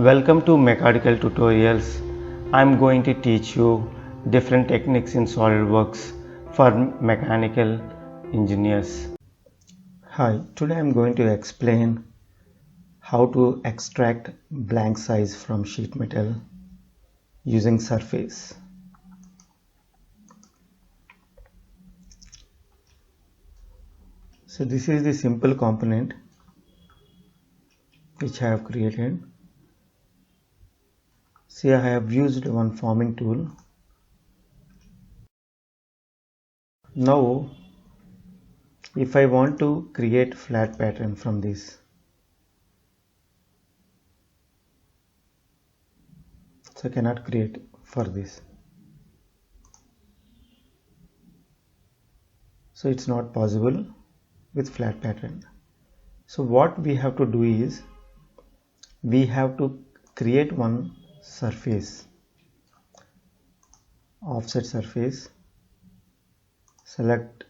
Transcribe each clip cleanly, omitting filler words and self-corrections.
Welcome to Mechanical Tutorials. I'm going to teach you different techniques in SolidWorks for mechanical engineers. Hi, today I'm going to explain how to extract blank size from sheet metal using surface. So this is the simple component which I have created. See, I have used one forming tool. Now if I want to create flat pattern from this, so I cannot create for this. So it's not possible with flat pattern. So what we have to do is we have to create one surface, offset surface, select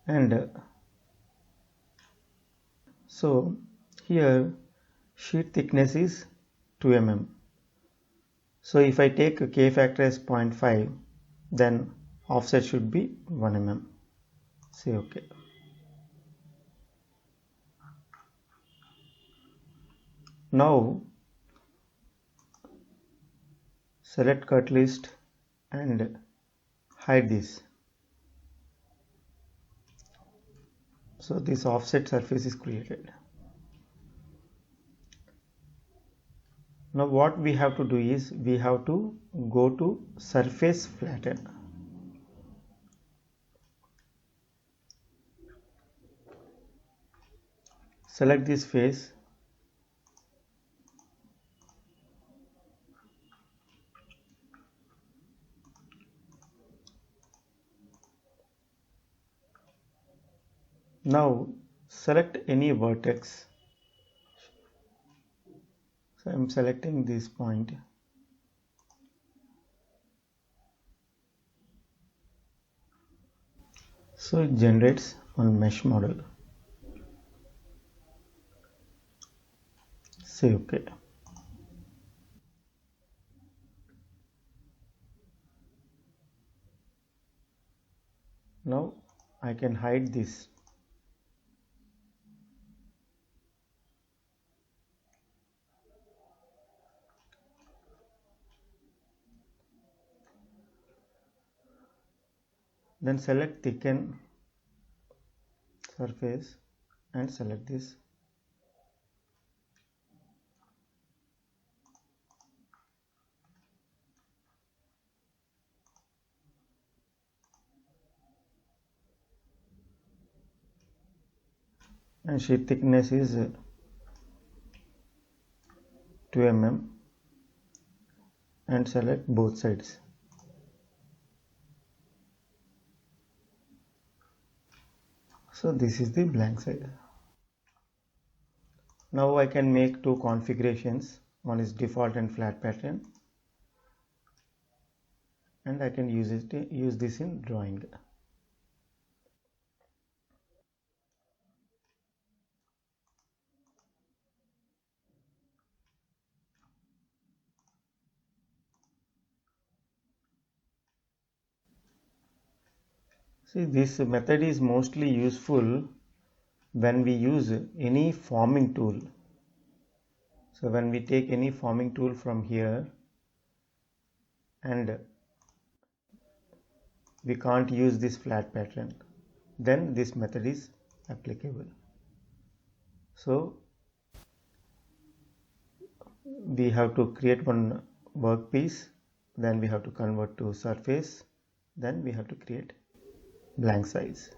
and so here sheet thickness is 2 mm. So if I take a K factor as 0.5, then offset should be 1 mm. Say OK. Now select cut list and hide this. So this offset surface is created. Now what we have to do is we have to go to surface flatten. Select this face. Now select any vertex. So I am selecting this point. So it generates one mesh model. Say OK. Now I can hide this. Then select thicken surface and select this. And sheet thickness is 2 mm and select both sides. So this is the blank side. Now I can make two configurations. One is default and flat pattern, and I can use this in drawing. See, this method is mostly useful when we use any forming tool. So when we take any forming tool from here and we can't use this flat pattern, then this method is applicable. So we have to create one workpiece, then we have to convert to surface, then we have to create blank size.